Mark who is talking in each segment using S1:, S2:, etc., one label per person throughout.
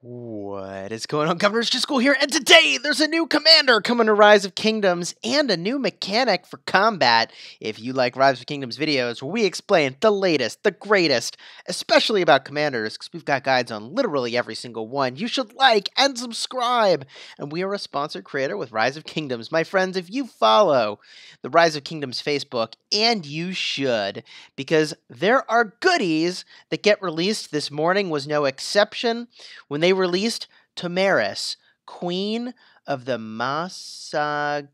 S1: What is going on, Governors? Just School here, and today there's a new commander coming to Rise of Kingdoms and a new mechanic for combat. If you like Rise of Kingdoms videos where we explain the latest, the greatest, especially about commanders, because we've got guides on literally every single one, you should like and subscribe. And we are a sponsored creator with Rise of Kingdoms. My friends, if you follow the Rise of Kingdoms Facebook, and you should, because there are goodies that get released. This morning was no exception when they released Tomyris, Queen of the Massagettae.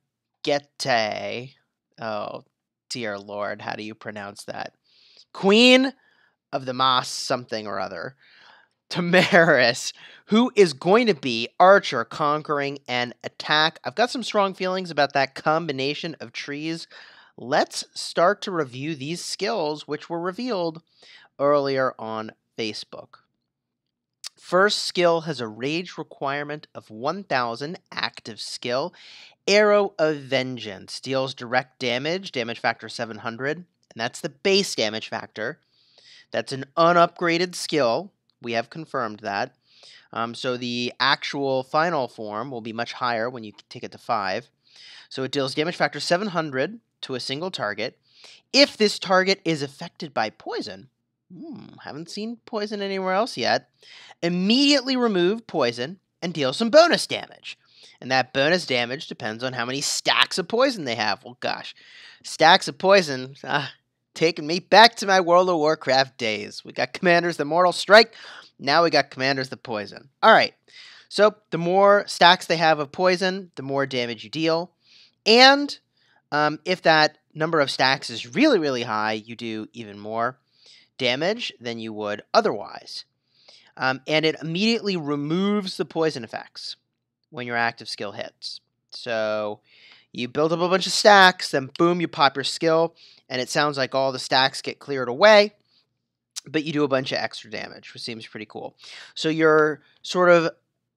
S1: Oh, dear Lord, how do you pronounce that? Queen of the Mas something or other. Tomyris, who is going to be Archer, Conquering, and Attack. I've got some strong feelings about that combination of trees. Let's start to review these skills, which were revealed earlier on Facebook. First skill has a rage requirement of 1000 active skill. Arrow of Vengeance deals direct damage, damage factor 700, and that's the base damage factor. That's an unupgraded skill. We have confirmed that. So the actual final form will be much higher when you take it to 5. So it deals damage factor 700 to a single target. If this target is affected by poison, haven't seen poison anywhere else yet, immediately remove poison and deal some bonus damage. And that bonus damage depends on how many stacks of poison they have. Well, gosh, stacks of poison, taking me back to my World of Warcraft days. We got commanders the Mortal Strike, now we got commanders the Poison. Alright, so the more stacks they have of poison, the more damage you deal. And if that number of stacks is really, really high, you do even more damage than you would otherwise. And it immediately removes the poison effects when your active skill hits. So you build up a bunch of stacks, then boom, you pop your skill, and it sounds like all the stacks get cleared away, but you do a bunch of extra damage, which seems pretty cool. So you're sort of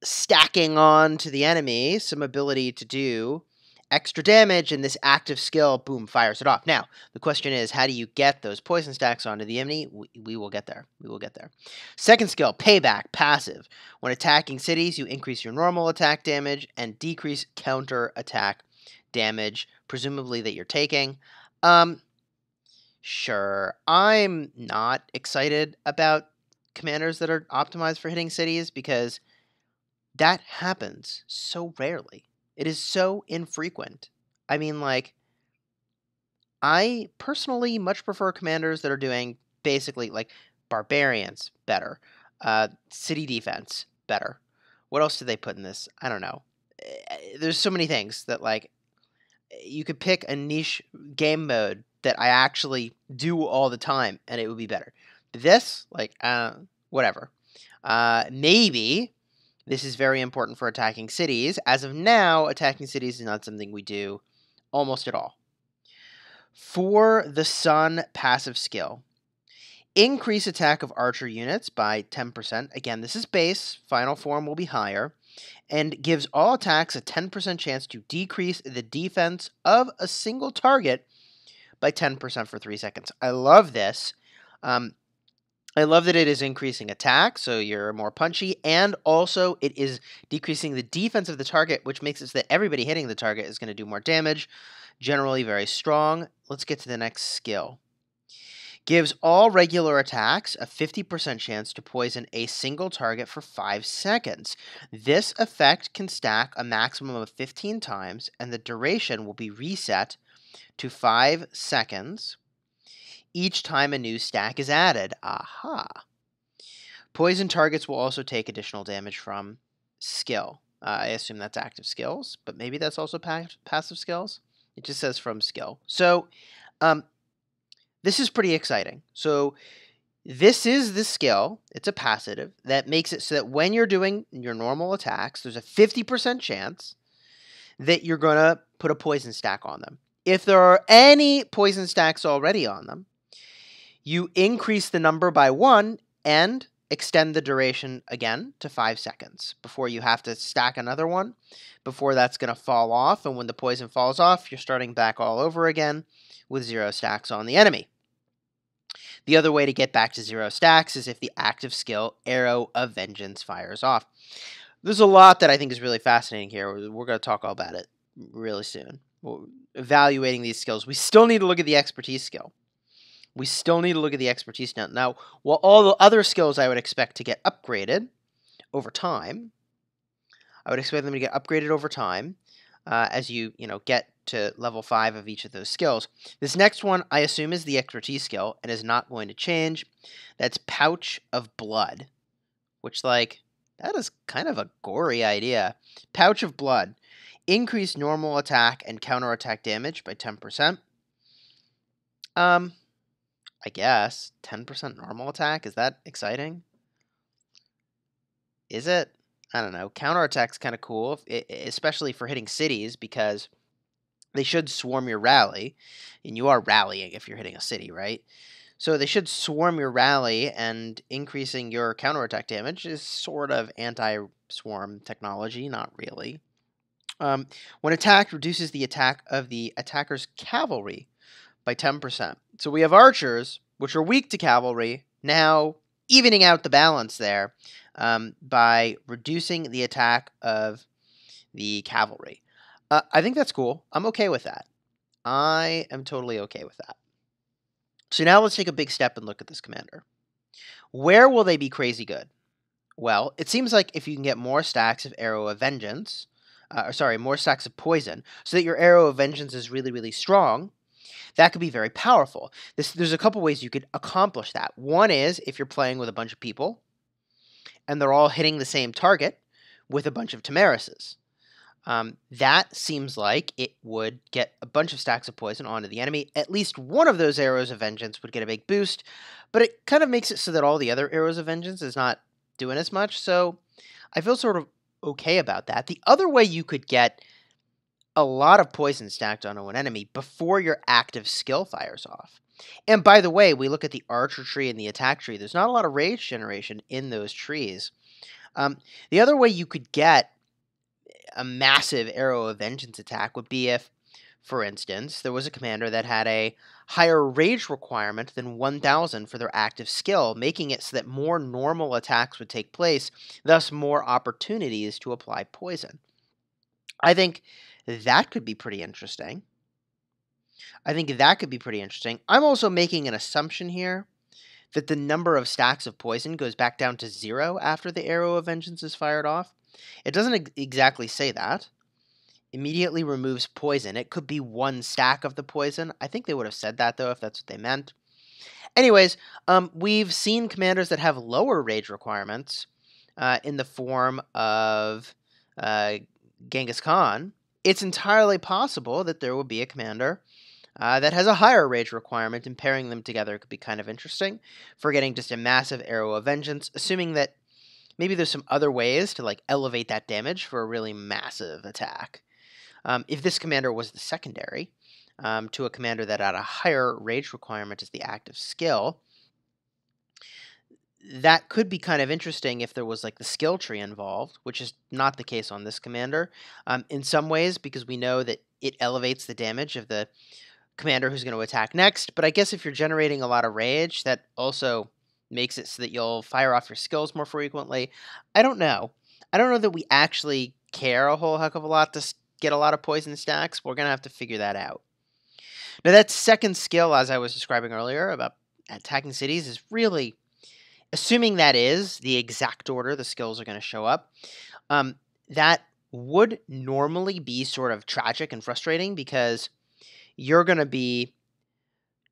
S1: stacking on to the enemy some ability to do extra damage, and this active skill, boom, fires it off. Now, the question is, how do you get those poison stacks onto the enemy? We will get there. We will get there. Second skill, Payback, passive. When attacking cities, you increase your normal attack damage and decrease counter attack damage, presumably that you're taking. Sure, I'm not excited about commanders that are optimized for hitting cities because that happens so rarely. It is so infrequent. I mean, like, I personally much prefer commanders that are doing basically, like, barbarians better. City defense better. What else did they put in this? I don't know. There's so many things that, like, you could pick a niche game mode that I actually do all the time, and it would be better. This, like, whatever. Maybe this is very important for attacking cities. As of now, attacking cities is not something we do almost at all. For the Sun passive skill, increase attack of archer units by 10%. Again, this is base. Final form will be higher. And gives all attacks a 10% chance to decrease the defense of a single target by 10% for 3 seconds. I love this. I love that it is increasing attack, so you're more punchy, and also it is decreasing the defense of the target, which makes it so that everybody hitting the target is going to do more damage. Generally very strong. Let's get to the next skill. Gives all regular attacks a 50% chance to poison a single target for 5 seconds. This effect can stack a maximum of 15 times, and the duration will be reset to 5 seconds each time a new stack is added. Aha. Poison targets will also take additional damage from skill. I assume that's active skills, but maybe that's also passive skills. It just says from skill. So, this is pretty exciting. So, this is the skill. It's a passive that makes it so that when you're doing your normal attacks, there's a 50% chance that you're going to put a poison stack on them. If there are any poison stacks already on them, you increase the number by 1 and extend the duration again to 5 seconds before you have to stack another one, before that's going to fall off, and when the poison falls off, you're starting back all over again with 0 stacks on the enemy. The other way to get back to 0 stacks is if the active skill Arrow of Vengeance fires off. There's a lot that I think is really fascinating here. We're going to talk all about it really soon. Evaluating these skills. We still need to look at the expertise skill. Now, while all the other skills I would expect to get upgraded over time, as you get to level 5 of each of those skills. This next one, I assume, is the expertise skill and is not going to change. That's Pouch of Blood, which, that is kind of a gory idea. Pouch of Blood. Increase normal attack and counterattack damage by 10%. I guess 10% normal attack. Is that exciting? Is it? I don't know. Counterattack's kind of cool, especially for hitting cities, because they should swarm your rally, and you are rallying if you're hitting a city, right? So they should swarm your rally, and increasing your counterattack damage is sort of anti-swarm technology, not really. When attacked, reduces the attack of the attacker's cavalry by 10%. So we have archers, which are weak to cavalry, now evening out the balance there by reducing the attack of the cavalry. I think that's cool. I'm okay with that. I am totally okay with that. So now let's take a big step and look at this commander. Where will they be crazy good? Well, it seems like if you can get more stacks of Arrow of Vengeance, more stacks of Poison, so that your Arrow of Vengeance is really, really strong, that could be very powerful. There's a couple ways you could accomplish that. One is if you're playing with a bunch of people, and they're all hitting the same target with a bunch of Tamarises. That seems like it would get a bunch of stacks of poison onto the enemy. At least one of those Arrows of Vengeance would get a big boost, but it kind of makes it so that all the other Arrows of Vengeance is not doing as much, so I feel sort of okay about that. The other way you could get a lot of poison stacked onto an enemy before your active skill fires off. And by the way, we look at the archer tree and the attack tree. There's not a lot of rage generation in those trees. The other way you could get a massive Arrow of Vengeance attack would be if, for instance, there was a commander that had a higher rage requirement than 1,000 for their active skill, making it so that more normal attacks would take place, thus more opportunities to apply poison. I think that could be pretty interesting. I'm also making an assumption here that the number of stacks of poison goes back down to 0 after the Arrow of Vengeance is fired off. It doesn't exactly say that. Immediately removes poison. It could be 1 stack of the poison. I think they would have said that, though, if that's what they meant. Anyways, we've seen commanders that have lower rage requirements in the form of Genghis Khan. It's entirely possible that there will be a commander that has a higher rage requirement, and pairing them together could be kind of interesting for getting just a massive Arrow of Vengeance, assuming that maybe there's some other ways to elevate that damage for a really massive attack. If this commander was the secondary to a commander that had a higher rage requirement as the active skill, that could be kind of interesting if there was the skill tree involved, which is not the case on this commander. In some ways, because we know that it elevates the damage of the commander who's going to attack next, but I guess if you're generating a lot of rage, that also makes it so that you'll fire off your skills more frequently. I don't know. I don't know that we actually care a whole heck of a lot to get a lot of poison stacks. We're going to have to figure that out. Now, that second skill, as I was describing earlier, about attacking cities, is really, assuming that is the exact order the skills are going to show up, that would normally be sort of tragic and frustrating, because you're going to be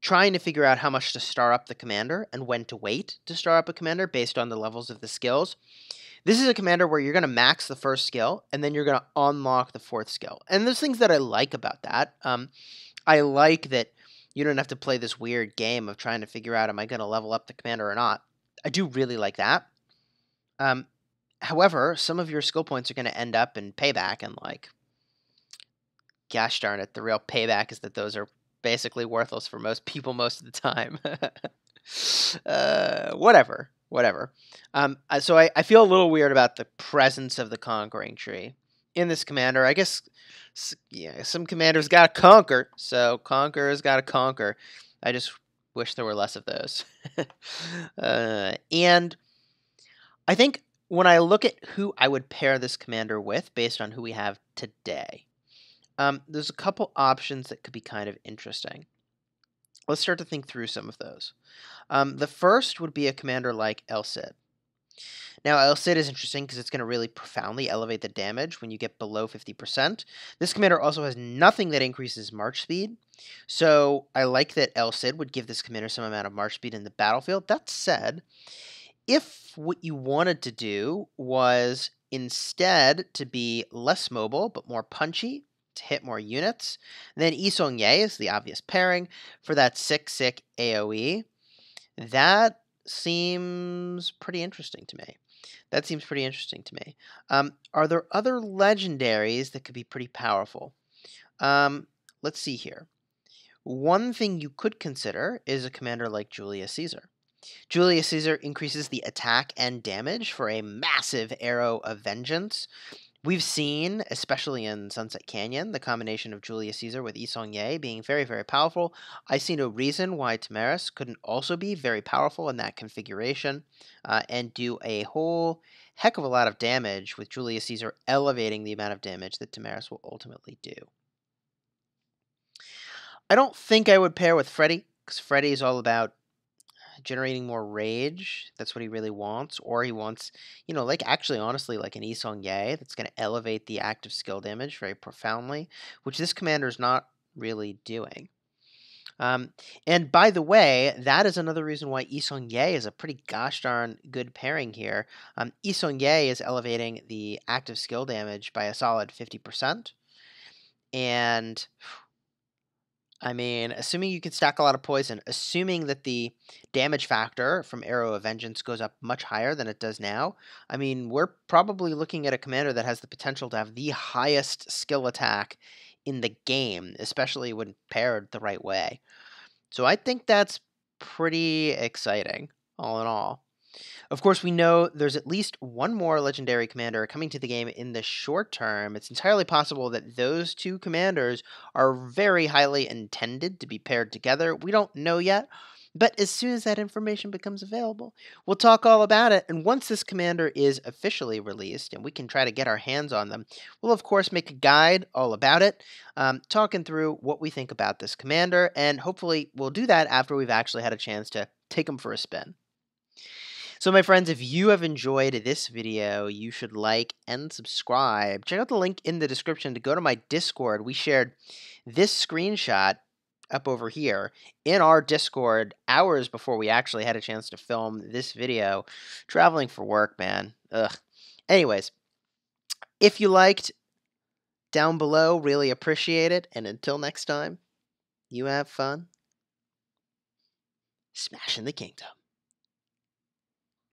S1: trying to figure out how much to star up the commander and when to wait to star up a commander based on the levels of the skills. This is a commander where you're going to max the first skill, and then you're going to unlock the fourth skill. And there's things that I like about that. I like that you don't have to play this weird game of trying to figure out, am I going to level up the commander or not? I do really like that. However, some of your skill points are going to end up in payback, and gosh darn it, the real payback is that those are basically worthless for most people most of the time. Whatever. So I feel a little weird about the presence of the Conquering Tree in this commander. I guess, some commanders got to conquer, so conquerors got to conquer. I just Wish there were less of those. And I think when I look at who I would pair this commander with based on who we have today, there's a couple options that could be kind of interesting. Let's start to think through some of those. The first would be a commander like El Cid. Now, El Cid is interesting because it's going to really profoundly elevate the damage when you get below 50%. This commander also has nothing that increases march speed, so I like that El Cid would give this commander some amount of march speed in the battlefield. That said, if what you wanted to do was instead to be less mobile but more punchy, to hit more units, then Yi Seong-Gye is the obvious pairing for that 6-6 AoE. That seems pretty interesting to me. Are there other legendaries that could be pretty powerful? Let's see here. One thing you could consider is a commander like Julius Caesar. Julius Caesar increases the attack and damage for a massive Arrow of Vengeance. We've seen, especially in Sunset Canyon, the combination of Julius Caesar with Yi Seong-Gye being very, very powerful. I see no reason why Tamaris couldn't also be very powerful in that configuration and do a whole heck of a lot of damage with Julius Caesar elevating the amount of damage that Tamaris will ultimately do. I don't think I would pair with Freddy, because Freddy is all about generating more rage. That's what he really wants. Or he wants, like actually, honestly, like an Yi Seong-Gye that's going to elevate the active skill damage very profoundly, which this commander is not really doing. And by the way, that is another reason why Yi Seong-Gye is a pretty gosh darn good pairing here. Yi Seong-Gye is elevating the active skill damage by a solid 50%. And I mean, assuming you can stack a lot of poison, assuming that the damage factor from Arrow of Vengeance goes up much higher than it does now, I mean, we're probably looking at a commander that has the potential to have the highest skill attack in the game, especially when paired the right way. So I think that's pretty exciting, all in all. Of course, we know there's at least one more legendary commander coming to the game in the short term. It's entirely possible that those two commanders are very highly intended to be paired together. We don't know yet, but as soon as that information becomes available, we'll talk all about it. And once this commander is officially released and we can try to get our hands on them, we'll of course make a guide all about it, talking through what we think about this commander. And hopefully we'll do that after we've actually had a chance to take him for a spin. So my friends, if you have enjoyed this video, you should like and subscribe. Check out the link in the description to go to my Discord. We shared this screenshot up over here in our Discord hours before we actually had a chance to film this video. Traveling for work, man. Ugh. Anyways, if you liked, down below, really appreciate it. And until next time, you have fun smashing the kingdom.